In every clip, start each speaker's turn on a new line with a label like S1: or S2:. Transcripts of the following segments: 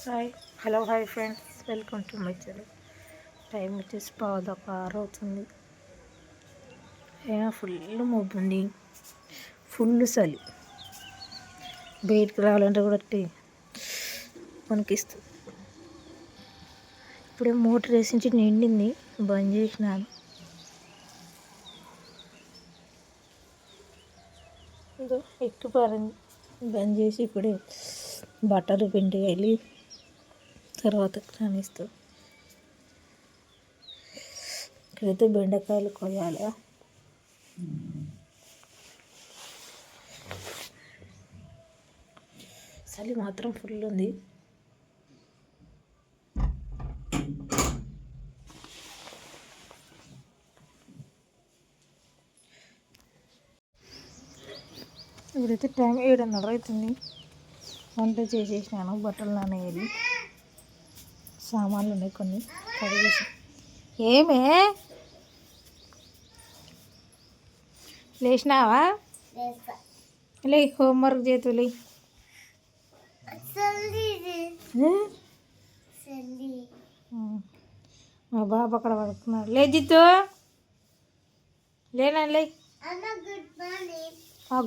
S1: Hi hello hi friends, welcome to my channel. Time వచ్చేసి 5:16 అవుతుంది. Full మబ్బు ఉంది, ఫుల్ చలి. బయటికి రావాలంటే కూడా వణికిస్తుంది. ఇప్పుడే మోటార్ వేసించి నిండింది, బంద్ చేసినాను. ఎక్కువ పారింది, బంద్ చేసి ఇప్పుడే బట్టలు పిండి వెళ్ళి తర్వాత రానిస్తాం. ఇక్కడైతే బెండకాయలు కొయ్యాలి. చలి మాత్రం ఫుల్ ఉంది. ఇప్పుడైతే టైం 7:30 అవుతుంది. వంట చేసేసినాను, బట్టలు నానేయాలి, సామాన్లు ఉన్నాయి కొన్ని కడిగేసి. ఏమే లేచినావా? లే, హోంవర్క్ చేతులే. మా బాబు అక్కడ పడుకున్నాడు. లే జిత్తు, లేనా లే.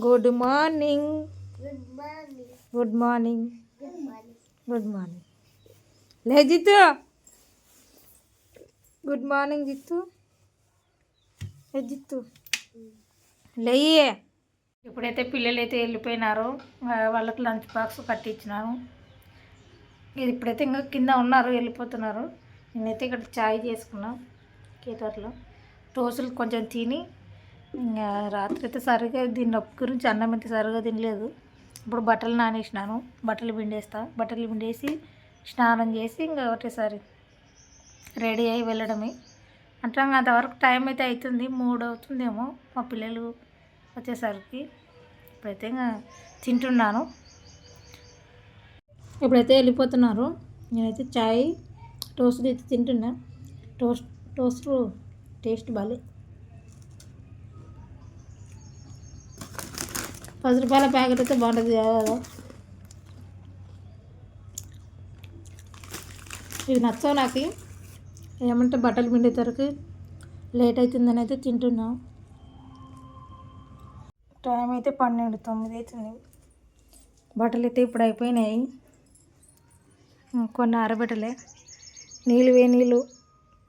S1: Good morning, good morning, good morning. లే జిత్తు, గుడ్ మార్నింగ్ జిత్తు. లే జిత్తు, లేయే. ఇప్పుడైతే పిల్లలు అయితే వెళ్ళిపోయినారు, వాళ్ళకి లంచ్ బాక్స్ కట్టించినాను. ఇది ఇప్పుడైతే ఇంకా కింద ఉన్నారు, వెళ్ళిపోతున్నారు. నేనైతే ఇక్కడ చాయ్ చేసుకున్నా కేటర్లో. టోసులు కొంచెం తిని ఇంకా రాత్రి అయితే సరిగా దీని నొప్పి గురించి అన్నం అయితే సరిగా తినలేదు. ఇప్పుడు బట్టలు నానేసినాను, బట్టలు పిండేసి స్నానం చేసి ఇంకా ఒకటేసారి రెడీ అయ్యి వెళ్ళడమే. అంటే అంతవరకు టైం అయితే అవుతుంది, 3 అవుతుందేమో మా పిల్లలు వచ్చేసరికి. ఇప్పుడైతే ఇంకా తింటున్నాను. ఇప్పుడైతే వెళ్ళిపోతున్నారు. నేనైతే చాయ్ టోస్ట్ అయితే తింటున్నా. Toast taste బాగాలే. 10 రూపాయల ప్యాకెట్ అయితే బాగుంటుంది కదా. ఇది నచ్చవు నాకు. ఏమంటే బట్టలు పిండేసరికి లేట్ అవుతుందని అయితే తింటున్నాం. టైం అయితే 12:09 అవుతుంది. బట్టలు అయితే ఇప్పుడు అయిపోయినాయి, కొన్ని ఆరబెట్టలే. నీళ్ళు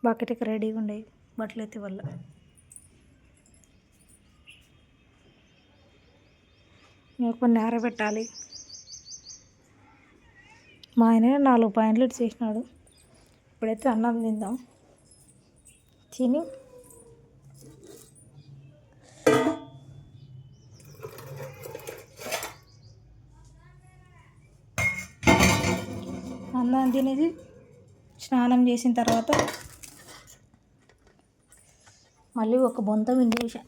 S1: బకెట్కి రెడీగా ఉండేవి బట్టలు అయితే వల్ల. కొన్ని ఆరబెట్టాలి. మా ఆయన 4 పాయింట్లు చేసినాడు. ఇప్పుడైతే అన్నం తిందాం. తిని అన్నం తినేది స్నానం చేసిన తర్వాత మళ్ళీ ఒక బొంత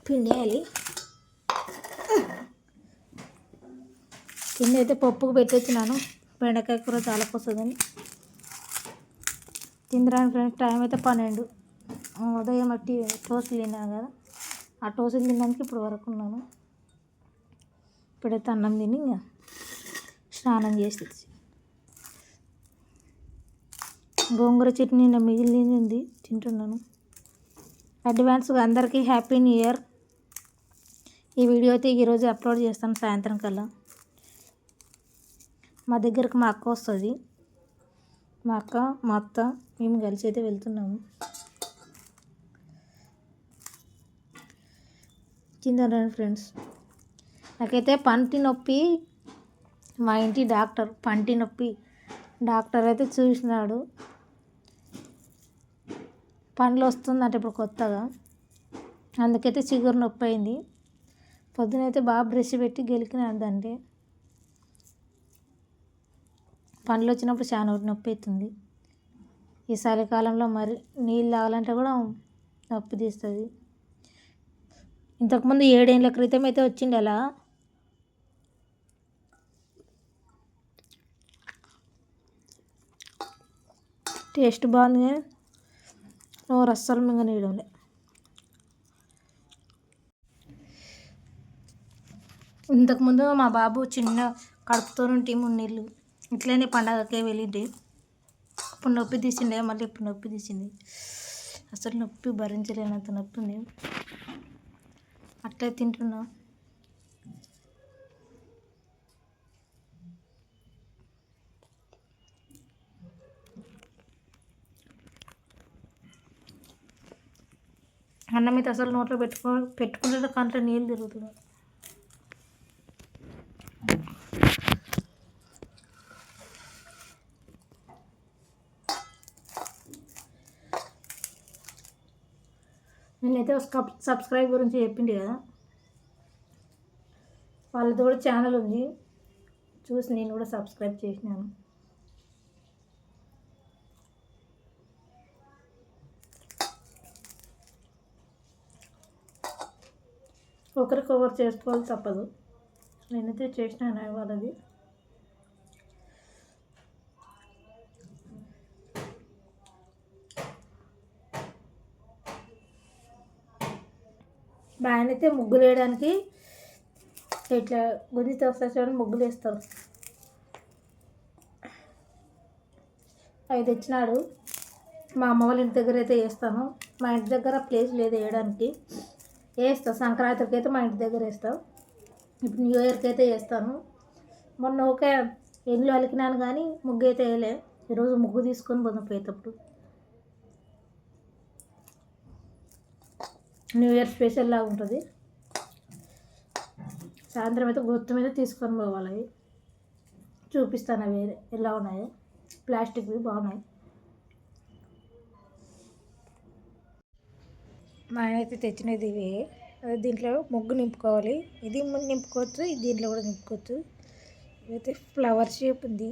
S1: పిండేయాలి. కింద అయితే పప్పుకు పెట్టేసినాను, బెండకాయ కూర చాలా వస్తుందని. తినడానికి టైం అయితే 12. ఉదయం టోస్ట్లు తిన్నాను కదా, ఆ టోస్ట్లు తినడానికి ఇప్పుడు వరకు ఉన్నాను. ఇప్పుడైతే అన్నం తిని ఇంకా స్నానం చేసి గోంగూర చట్నీ మిగిలింది ఉంది, తింటున్నాను. అడ్వాన్స్గా అందరికీ హ్యాపీ న్యూ ఇయర్. ఈ వీడియో అయితే ఈరోజు అప్లోడ్ చేస్తాను సాయంత్రం కల్లా. మా దగ్గరకు మా అక్క వస్తుంది. మా అత్త మేము కలిసి అయితే వెళ్తున్నాము. కింద ఫ్రెండ్స్, నాకైతే పంటి నొప్పి. మా ఇంటి డాక్టర్ పంటి నొప్పి డాక్టర్ అయితే చూసినాడు. పండ్లు వస్తుందంటే ఇప్పుడు కొత్తగా, అందుకైతే చిగురు నొప్పి అయింది. పొద్దునైతే బాగా బ్రష్ పెట్టి గెలికినాడంటే పండ్లు వచ్చినప్పుడు చాలా నొప్పి అవుతుంది. ఈ చలికాలంలో మరి నీళ్ళు తాగాలంటే కూడా నొప్పి తీస్తుంది. ఇంతకుముందు 7 ఏళ్ళ క్రితం అయితే వచ్చింది అలా. టేస్ట్ బాగుంది, నోరు అస్సలు మింగనీయడంలే. ఇంతకుముందు మా బాబు చిన్న కడుపుతో ఉంటే 3 నెలలు ఇట్లనే పండగకే వెళ్ళింది. అప్పుడు నొప్పి తీసిండే, మళ్ళీ ఇప్పుడు నొప్పి తీసింది. అసలు నొప్పి భరించలేనంత నొప్పి ఉంది. అట్లే తింటున్నా. అన్నం అయితే అసలు నోట్లో పెట్టుకుంటే కంట్లో నీళ్ళు తిరుగుతున్నాయి. నేనైతే సబ్స్క్రైబ్ గురించి చెప్పింది కదా, వాళ్ళతో కూడా ఛానల్ ఉంది, చూసి నేను కూడా సబ్స్క్రైబ్ చేసినాను. ఒకరికొకరు చేసుకోవాలి, తప్పదు. నేనైతే చేసినాను వాళ్ళది. ఆయన అయితే ముగ్గులు వేయడానికి ఇట్లా గుంజితో వస్తాయి చూడండి, ముగ్గులు వేస్తారు. అవి తెచ్చినాడు. మా అమ్మ వాళ్ళ ఇంటి దగ్గర అయితే వేస్తాను. మా ఇంటి దగ్గర ప్లేస్ లేదు వేయడానికి. వేస్తాను సంక్రాంతికి అయితే మా ఇంటి దగ్గర వేస్తాం. ఇప్పుడు న్యూ ఇయర్కి అయితే వేస్తాను. మొన్న ఒక ఇల్లు అలికినాను కానీ ముగ్గు అయితే వేయలే. ఈరోజు ముగ్గు తీసుకొని పోదాం పోయేటప్పుడు. న్యూ ఇయర్ స్పెషల్ లాగా ఉంటుంది. సాయంత్రం అయితే గుర్తు మీద తీసుకొని పోవాలి. అవి చూపిస్తాను అవి ఎలా ఉన్నాయో. ప్లాస్టిక్వి బాగున్నాయి. మా ఆయన అయితే తెచ్చినది ఇవి. దీంట్లో ముగ్గు నింపుకోవాలి. ఇది నింపుకోవచ్చు, దీంట్లో కూడా నింపుకోవచ్చు. ఇదైతే ఫ్లవర్ షేప్ ఉంది.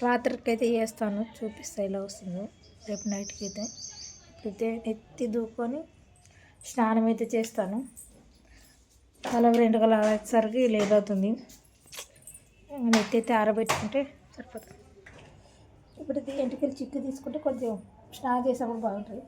S1: రాత్రికి అయితే వేస్తాను, చూపిస్తా ఎలా వస్తుందో రేపు నైట్కి అయితే. ఇప్పుడైతే ఎత్తి దూకొని స్నానం అయితే చేస్తాను. అలా 2 గల వచ్చేసరికి లేట్ అవుతుంది. నెత్తి అయితే ఆరబెట్టుకుంటే సరిపోతుంది. ఇప్పుడైతే ఎంటికలు చిక్కు తీసుకుంటే కొంచెం స్నానం చేసినప్పుడు బాగుంటుంది.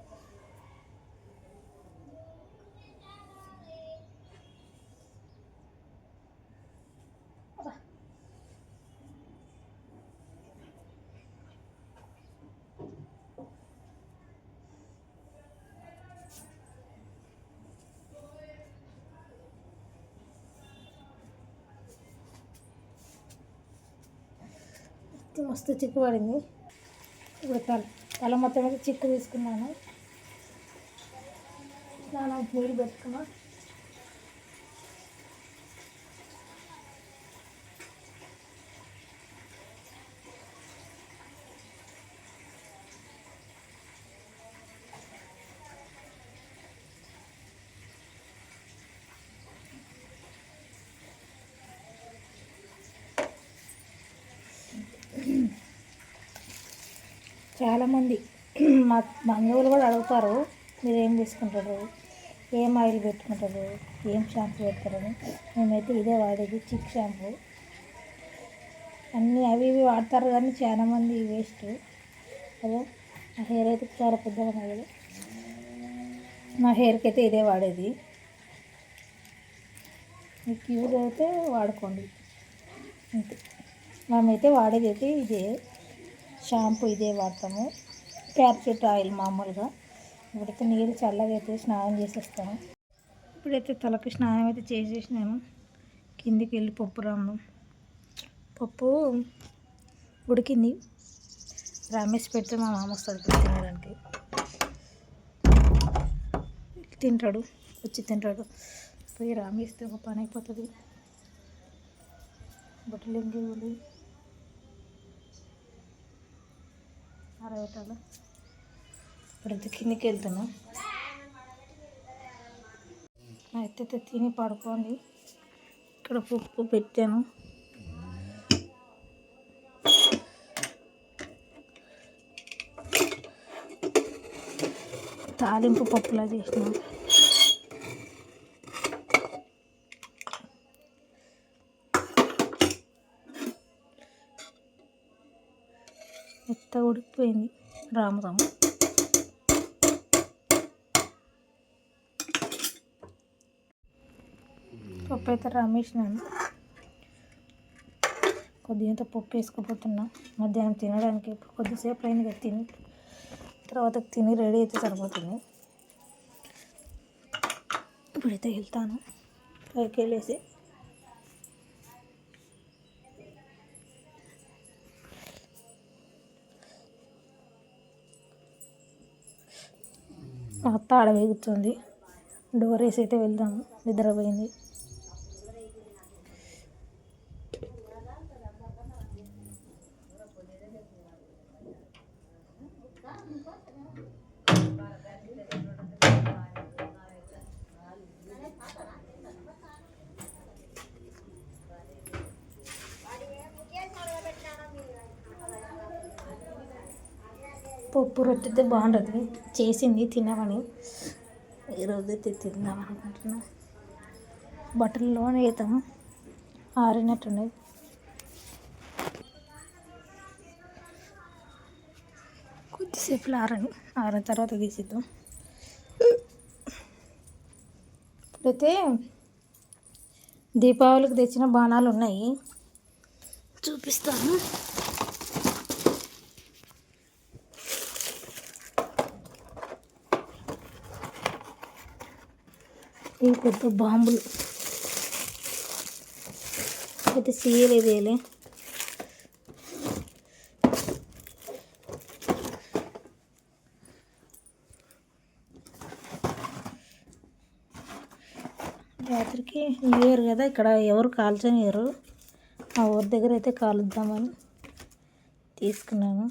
S1: మస్తు చిక్కు పడింది. ఇప్పుడు తల మొత్తం అయితే చిక్కు తీసుకున్నాను. స్నానం నీళ్ళు పెట్టుకున్నా. చాలామంది మా బంధువులు కూడా అడుగుతారు, మీరు ఏం తీసుకుంటారు, ఏం ఆయిల్ పెట్టుకుంటారు, ఏం షాంపూ పెడతారని. మేమైతే ఇదే వాడేది, చిక్ షాంపూ. అన్నీ అవి ఇవి వాడతారు కానీ చాలామంది వేస్ట్ కదా. నా హెయిర్ అయితే చాలా పెద్దగా ఉన్నాయి కదా. నా హెయిర్కి అయితే ఇదే వాడేది. మీకు యూజ్ అయితే వాడుకోండి అంతే. మేమైతే వాడేది అయితే ఇదే షాంపూ, ఇదే వాడతాము. ప్యాకెట్ ఆయిల్ మామూలుగా. ఇప్పుడైతే నీళ్ళు చల్లగా అయితే స్నానం చేసేస్తాను. ఇప్పుడైతే తలకి స్నానం అయితే చేసేసినాను. కిందికి వెళ్ళి పప్పు ఉడికింది. రామేసి పెడితే మా మామ వస్తాడు తినడానికి. తింటాడు, వచ్చి తింటాడు. పోయి రామేస్తే ఒక పని అయిపోతుంది. బట్టలు ఇంకేవి ఆరబెట్టాలి. ఇప్పుడైతే కిందికి వెళ్తాను. అయితే తిని పడుకోండి. ఇక్కడ పప్పు పెట్టాను. తాలింపు పప్పులా చేసినాం. మెత్తగా ఉడికిపోయింది రామరాము. పప్పు అయితే రామేసినాను. కొద్దిగా పప్పు వేసుకోపోతున్నా మధ్యాహ్నం తినడానికి. ఇప్పుడు కొద్దిసేపు అయింది తిని, తర్వాత తిని రెడీ అయితే సరిపోతుంది. ఇప్పుడైతే వెళ్తాను పైకి వెళ్ళేసి. మా అత్త ఆడ వేగుతుంది, డోర్ వేసి అయితే వెళ్దాము, నిద్రపోయింది. పప్పు రొట్టెతే బాగుంటుంది, చేసింది తిన్నామని ఈరోజు అయితే తిందాం అనుకుంటున్నాం. బట్టల్లోనే వేద్దాము, ఆరినట్టున్నాయి. కొద్దిసేపు ఆరిన తర్వాత తీసిద్దాం. ఇప్పుడైతే దీపావళికి తెచ్చిన బాణాలు ఉన్నాయి, చూపిస్తాను. ఇవి పెద్ద బాంబులు అయితే సీయలేదేలే. రాత్రికి న్యూ ఇయర్ కదా, ఇక్కడ ఎవరు కాల్చనియరు. ఆ ఊరి దగ్గర అయితే కాలుద్దామని తీసుకున్నాను.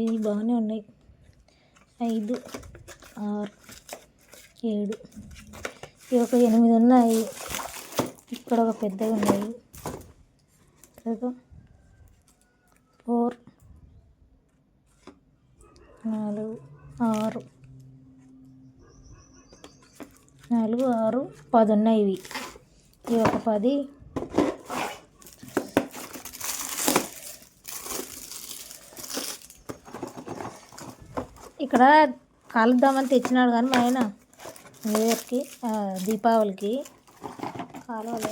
S1: ఇవి బాగానే ఉన్నాయి, 5, 6, 7, ఇవి ఒక 8 ఉన్నాయి. ఇక్కడ ఒక పెద్దవి ఉన్నాయి, 4, 4, 6, 10 ఉన్నాయి. ఇవి ఒక 10. ఇక్కడ కాలుద్దామని తెచ్చినాడు కానీ మా ఆయన న్యూ ఇయర్కి, దీపావళికి కాలవలే.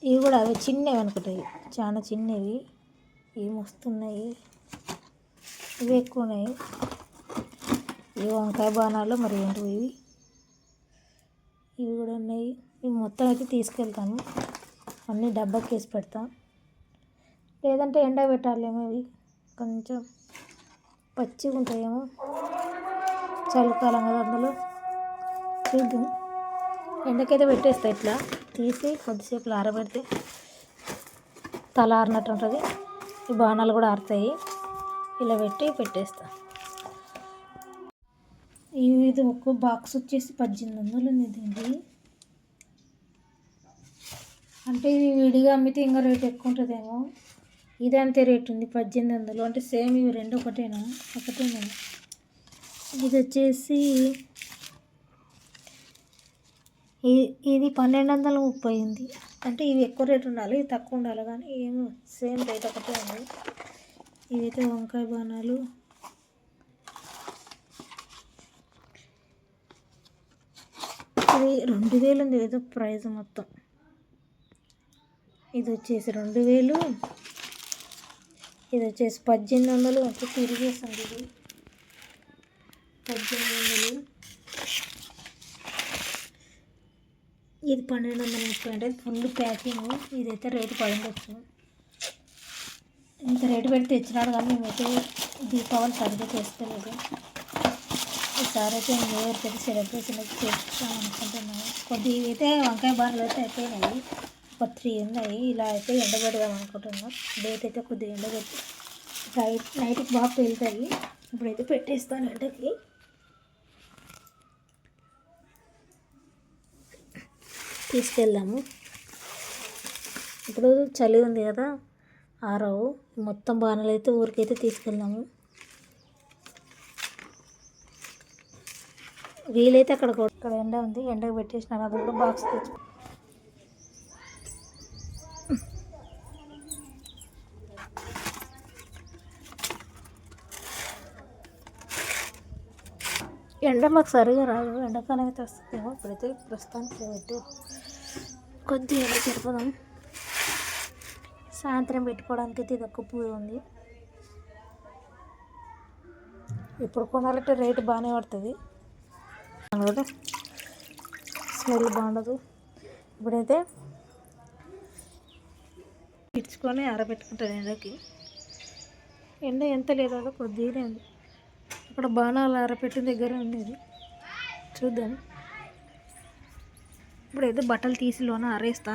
S1: ఇవి కూడా అవి చిన్నవి అనుకుంటాయి, చాలా చిన్నవి. ఇవి వస్తున్నాయి, ఇవి ఎక్కువ ఉన్నాయి. ఇవి వంకాయ బాణాలు మరి ఏంటి ఇవి కూడా ఉన్నాయి. ఇవి మొత్తం అయితే తీసుకెళ్తాను, అన్నీ డబ్బాకి వేసి పెడతాను. లేదంటే ఎండ పెట్టాలేమో, ఇవి కొంచెం పచ్చిగా ఉంటాయేమో, చలికాలం కదా అందులో. చూద్దాం, ఎండకైతే పెట్టేస్తా. ఇట్లా తీసి కొద్దిసేపు ఆరబెడితే తల ఆరినట్టు ఉంటుంది, ఈ బాణాలు కూడా ఆరుతాయి. ఇలా పెట్టేస్తా. ఇది ఒక బాక్స్ వచ్చేసి 1800 ఉంది దీనికి. అంటే ఇది విడిగా అమ్మితే ఇంకా రేట్ ఎక్కువ ఉంటుందేమో. ఇది అంతే రేట్ ఉంది, 1800. అంటే సేమ్ ఇవి రెండు ఒకటేనా? ఇది వచ్చేసి ఇది 1230 ఉంది. అంటే ఇవి ఎక్కువ రేట్ ఉండాలి, ఇది తక్కువ ఉండాలి, కానీ ఏమో సేమ్ రేట్ ఒకటే ఉంది. ఇవైతే వంకాయ బాణాలు. ఇది 2000 ఉంది ఏదో ప్రైస్ మొత్తం. ఇది వచ్చేసి 2000, ఇది వచ్చేసి 1800. అంటే తిరిగేస్తుంది ఇది 1800. ఇది 1230. అంటే ఫుల్ ప్యాకింగ్. ఇదైతే రేటు పడిండొచ్చు, ఇంత రేటు పెట్టి తెచ్చినాడు కానీ మేమైతే దీపావళి సరిగ్గా చేసుకోలేదు. ఈసారి అయితే న్యూ ఇయర్కి అయితే సెలబ్రేషన్ అయితే చేస్తాం అనుకుంటున్నాము. కొద్దిగా అయితే వంకాయ బాణలు అయితే అయిపోయినాయి, ఒక 3 ఉన్నాయి. ఇలా అయితే ఎండబెడదాం అనుకుంటున్నాం. డేట్ అయితే కొద్దిగా ఎండబెట్టి నైట్కి బాగా పెళ్తాయి. ఇప్పుడైతే పెట్టేస్తాను ఎండకి. తీసుకెళ్దాము. ఇప్పుడు చలి ఉంది కదా, ఆరవు. మొత్తం బాణాలు అయితే ఊరికైతే తీసుకెళ్దాము. వీలైతే అక్కడ ఎండ ఉంది, ఎండకు పెట్టేసినాను. అది కూడా బాక్స్ తెచ్చు. ఎండ మాకు సరిగా రాదు, ఎండాకాలం అయితే వస్తుందేమో. ఇప్పుడైతే ప్రస్తుతానికి అయితే కొద్దిగా ఎండ సరిపోదాం. సాయంత్రం పెట్టుకోవడానికి అయితే ఇది ఒక్క పువ్వు ఉంది. ఇప్పుడు కొనాలంటే రేటు బాగానే పడుతుంది కదా, స్మెల్ బాగుండదు. ఇప్పుడైతే ఇడ్చుకొని ఆరబెట్టుకుంటాను ఎండకి. ఎండ ఎంత లేదో కొద్దిగానే ఉంది. అక్కడ బాణాలు ఆరబెట్టిన దగ్గర ఉండేది, చూద్దాం. ఇప్పుడైతే బట్టలు తీసి లోన ఆరేస్తా.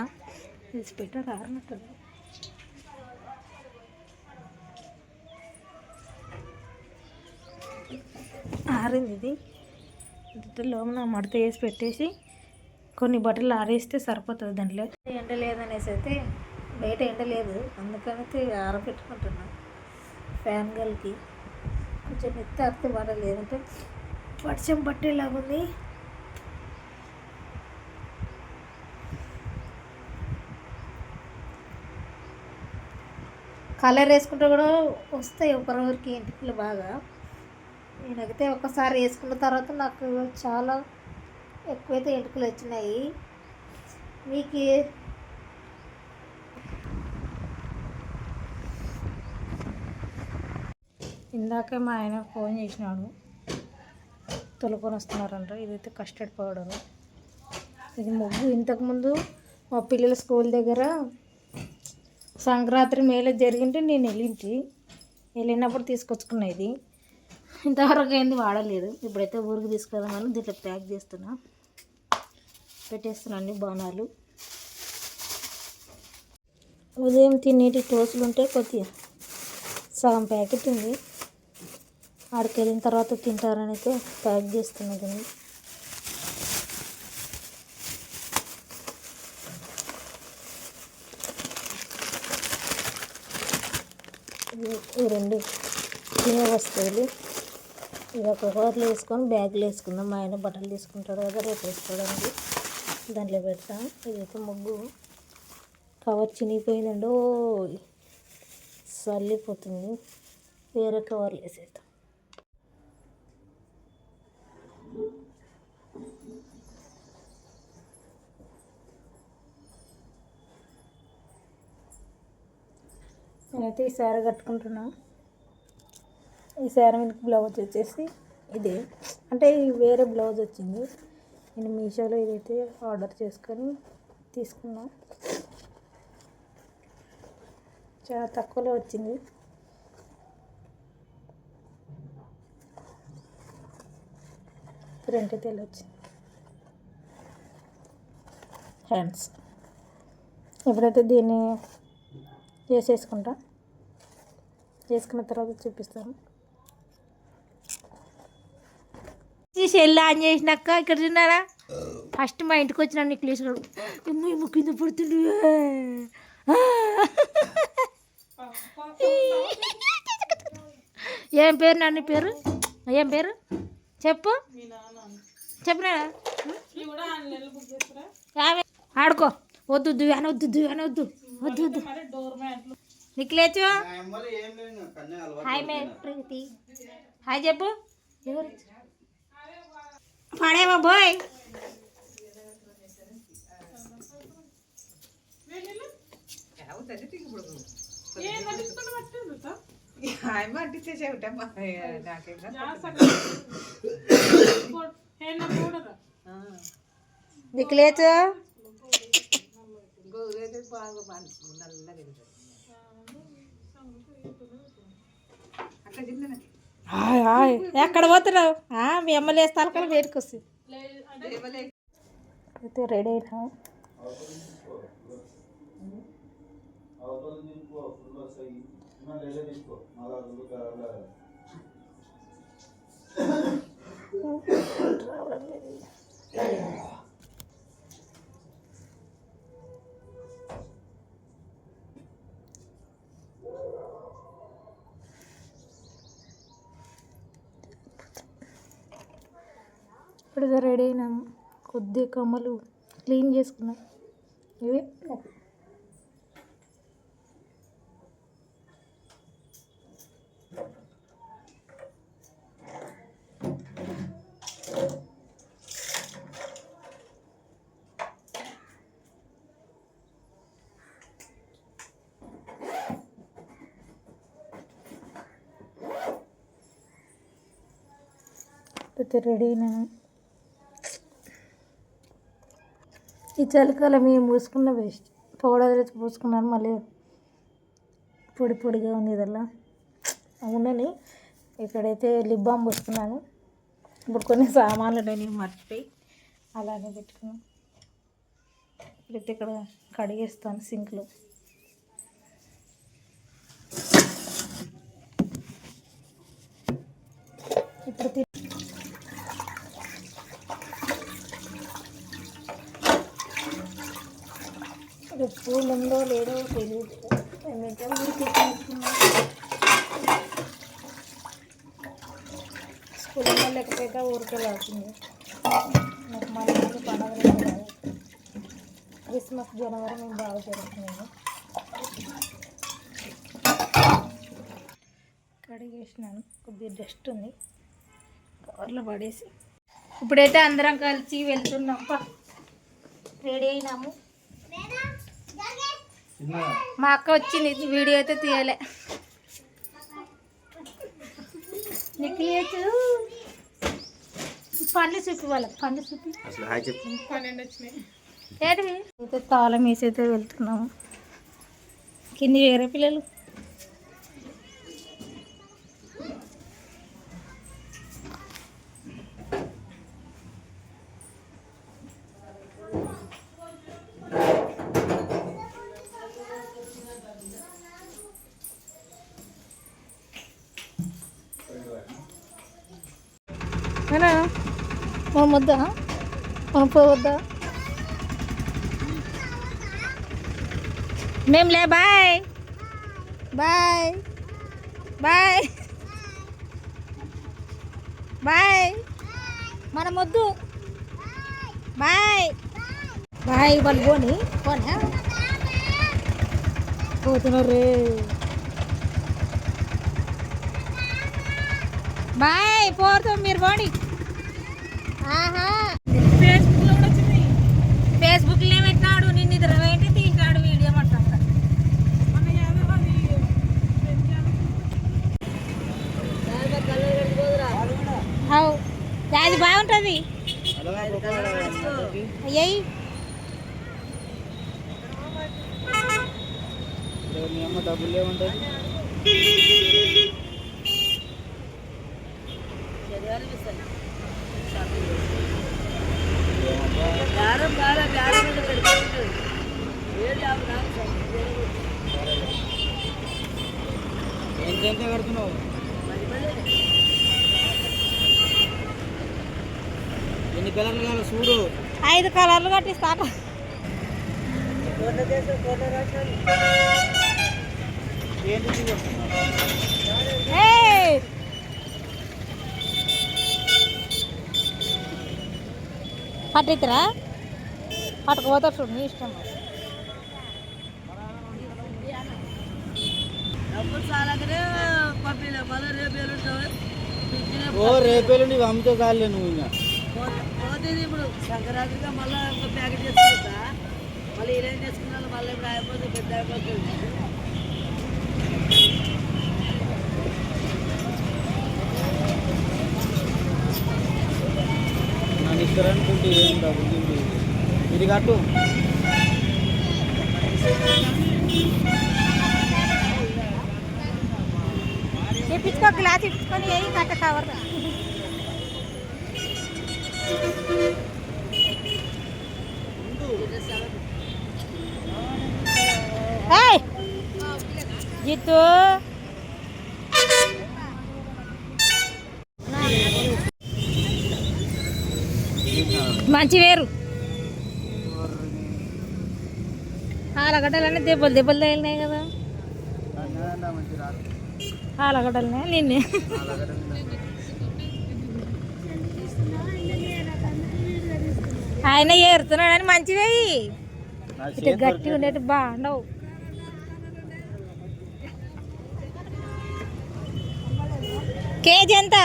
S1: తీసి పెట్టారు ఆరినట్టు ఆరింది. ఇది లోన మడత వేసి పెట్టేసి కొన్ని బట్టలు ఆరేస్తే సరిపోతుంది. దాంట్లో ఎండ లేదనేసి అయితే బయట ఎండ లేదు, అందుకనైతే ఆరబెట్టుకుంటున్నా. ఫ్యాన్ గల్కి కొంచెం ఎత్తి అరితే పడలేదు, లేదంటే వర్షం పట్టేలాగుంది. కలర్ వేసుకుంటే కూడా వస్తాయి ఒకరికి ఇంటికి బాగా. నేనైతే ఒకసారి వేసుకున్న తర్వాత నాకు చాలా ఎక్కువైతే ఎంటుకలు వచ్చినాయి. మీకు ఇందాకే మా ఆయన ఫోన్ చేసినాడు, తొలుకొని వస్తున్నారంట. ఇదైతే కస్టర్డ్ పౌడరు, ఇది ముగ్గు. ఇంతకుముందు మా పిల్లల స్కూల్ దగ్గర సంక్రాంతి మేళ జరిగింటే నేను వెళ్ళినప్పుడు తీసుకొచ్చుకున్నా. ఇది ఇంతవరకు ఏంది వాడలేదు. ఇప్పుడైతే ఊరికి తీసుకెళ్దామని దీంట్లో ప్యాక్ చేస్తున్నా, పెట్టేస్తున్నా అన్ని బాణాలు. ఉదయం తినేటి టోస్టులు ఉంటే కొద్దిగా సగం ప్యాకెట్ ఉంది, ఆడికి వెళ్ళిన తర్వాత తింటారని అయితే ప్యాక్ చేస్తున్నా దీన్ని. ఈ రెండు తినే వస్తువులు ఇక ఒక కవర్లో వేసుకొని బ్యాగ్లో వేసుకుందాం. మా ఆయన బట్టలు తీసుకుంటాడు కదా రేపు వేసుకోవడానికి, దాంట్లో పెడతాం. ఇదైతే ముగ్గు కవర్ చినిగిపోయిందండో, చల్లిపోతుంది. వేరే కవర్లు వేసేద్దాం. నేనైతే ఈ శారీ కట్టుకుంటున్నా. ఈ శారీ మీదకి బ్లౌజ్ వచ్చేసి ఇదే, అంటే వేరే బ్లౌజ్ వచ్చింది. నేను మీషోలో ఇదైతే ఆర్డర్ చేసుకొని తీసుకున్నా, చాలా తక్కువలో వచ్చింది. ప్రింట్ తెల్ల వచ్చింది. హ్యాండ్స్ ఎప్పుడైతే దీన్ని వేసేసుకుంటా, వేసుకున్న తర్వాత చూపిస్తాను. సెల్ ఆన్ చేసినాక ఇక్కడ తిన్నారా, ఫస్ట్ మా ఇంటికి వచ్చిన నెక్లెస్ కింద పడుతుండే. ఏం పేరు నాన్న పేరు, ఏం పేరు చెప్పు, చెప్పినా ఆడుకో. వద్దు దువ్వాన వద్దు, దువ్వాన వద్దు, వద్దు వద్దు. నిక్లేచు హాయ్ మే ప్రీతి, హాయ్ చెప్పు. ఎవరు పడేవా బాయ్. నిక్లేచు ఎక్కడ పోతున్నావు, మీ అమ్మ లేస్తాను కానీ వేడికి వస్తుంది. అయితే రెడీ అయినా ఇప్పుడుగా రెడీ అయినాము. కొద్ది కమ్మలు క్లీన్ చేసుకున్నాం. ఇవే అయితే రెడీ అయినాను. ఈ చలికాలం మేము పూసుకున్న వేస్ట్. పౌడర్ వేసి పూసుకున్నాను, మళ్ళీ పొడి పొడిగా ఉంది ఇదల్లా అవునని ఇక్కడైతే లిప్ బామ్ పూసుకున్నాను. ఇప్పుడు కొన్ని సామాన్లు నేను మర్చిపోయి అలానే పెట్టుకున్నాను. ఇప్పుడైతే ఇక్కడ కడిగేస్తాను సింక్లో. ఇప్పుడు పూలు ఉందో లేదో తెలియదు. స్కూల్లో లేకపోతే ఊరికెళ్ళాల్సింది. నాకు మళ్ళీ పండుగ క్రిస్మస్ జనవరి మేము బాగా జరుగుతున్నాము. కడిగేసినాను, కొద్దిగా డస్ట్ ఉంది, కవర్లో పడేసి ఇప్పుడైతే అందరం కలిసి వెళ్తున్నాం. రెడీ అయినాము. మా అక్క వచ్చింది, వీడియో అయితే తీయలే. నిక్కియచ్చు పండ్లు చూపి వాళ్ళకి, పండ్లు చూపి ఏంటివి అయితే తాళం వేసి అయితే వెళ్తున్నాము. కింది వేరే పిల్లలు మనం వద్దా, మనం పోవద్దా? మేంలే బాయ్ బాయ్ బాయ్ బాయ్, మనం వద్దు బాయ్ బాయ్. వాళ్ళు పోనీ పోనా పోతున్నారు. బాయ్ పోతాం, మీరు పోనీ. ఆహా ఫేస్బుక్లో పెట్టినాడు, నిన్ను ఇద్దరు ఏంటి తీసినాడు వీడియో మొత్తం. అది బాగుంటుంది అయ్యాయి.
S2: డబ్బులు ఏముంటుంది ఎంత కడుతున్నావు? ఎన్ని కలర్లు కావాలి చూడు.
S1: 5 కలర్లు కట్టిస్తాను. పట్టిద్దిరా పట్టుకుపోతా చూడు, నీ ఇష్టం.
S2: రేపేలు నీకు అమ్మితే చాలే నువ్వు. ఇంకా
S3: పోతుంది ఇప్పుడు సంక్రాంతిగా మళ్ళీ ఒక ప్యాకెట్ చేసుకుంటా, మళ్ళీ ఇలా చేసుకున్నా మళ్ళీ ఇప్పుడు అయిపోతుంది, పెద్ద అయిపోతుంది.
S2: నన్ను ఇస్తారనుకుంటే ఏం డబ్బులు ఇది కట్టు.
S1: ఇప్పించుకో, గ్లాస్ ఇప్పించుకొని ఏ కట్ట కవర్. జిత్తు మంచి వేరు. ఆలగడ్డలన్నీ దెబ్బలు దెబ్బలు తగిలినాయి కదా. ఆలగడ్డలనే నిన్నే ఆయన ఏరుతున్నాడు అని మంచివి ఇటు గట్టి ఉండేట్టు బాగుండవు. కేజీ ఎంత?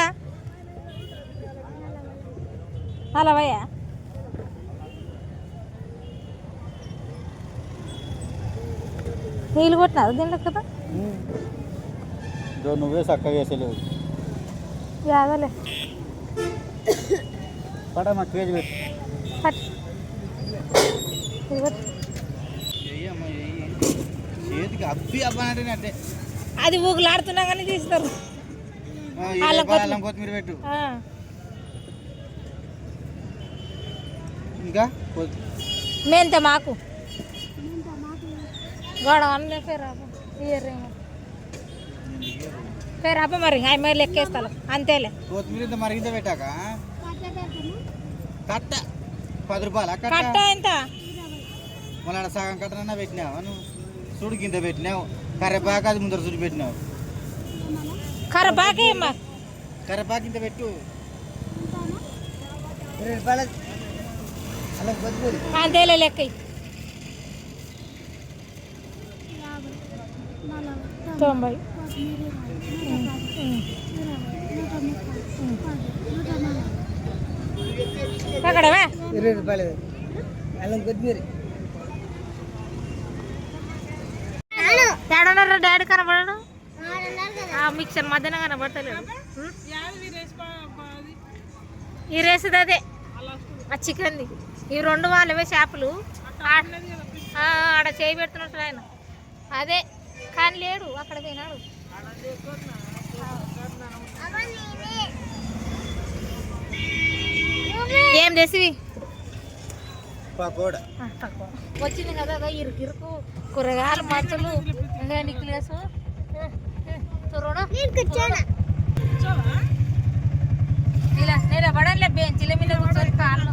S1: అలావయ్యా నీళ్ళు కొట్టినారు దీంట్లో కదా.
S2: నువ్వే చక్కగా వేసలేవు.
S1: యాదలే
S2: పడమ్మా కేజీ పెట్టు
S1: పట్టు. ఇదిగో.
S2: చెయ్యమ్మా చేతికి అబ్బి అబ్బానంటే అంటే
S1: అది ఊగులాడుతున్నా కానీ తీస్తారు.
S2: అల్లం కొత్తిమీర పెట్టు. ఇంకా
S1: మెంత మాకు గొడవ అనలే పేరాప మరి అవి మరి లెక్కేస్తాను అంతేలే.
S2: కొత్తిమీర ఇంత మరిగింత పెట్టాక కట్ట 10 రూపాయల
S1: కట్ట ఎంత
S2: మళ్ళీ ఆడ సగం కట్టనన్నా పెట్టినావు నువ్వు. సుడి కింద పెట్టినావు, కర్రెపాకు అది ముందర సుడి పెట్టినావు.
S1: కర్రపాకే అమ్మా,
S2: కర్రెపాకు ఇంత పెట్టు.
S1: అంతేలే లెక్క 90. ఎక్కడవే
S3: 20 రూపాయలు అల్లం కొత్తిమీర.
S1: ఏడన్నారా డాడీ కనబడడు? మిక్సర్ మధ్యాహ్నం కనబడతలేడు. ఈ రేసుది అదే ఆ చికెన్ది. ఈ 2 వాళ్ళవే చేపలు ఆడ చేయి పెడుతున్నట్టు ఆయన అదే కానీ లేడు, అక్కడ పోయినాడు. ఏం చేసివి వచ్చింది కదా ఇరుకు ఇరుకు కూరగాయలు మచ్చలు నిక్లేసు ఇలా నిలబడలే బెంచీల మీద కూర్చొని కాళ్ళు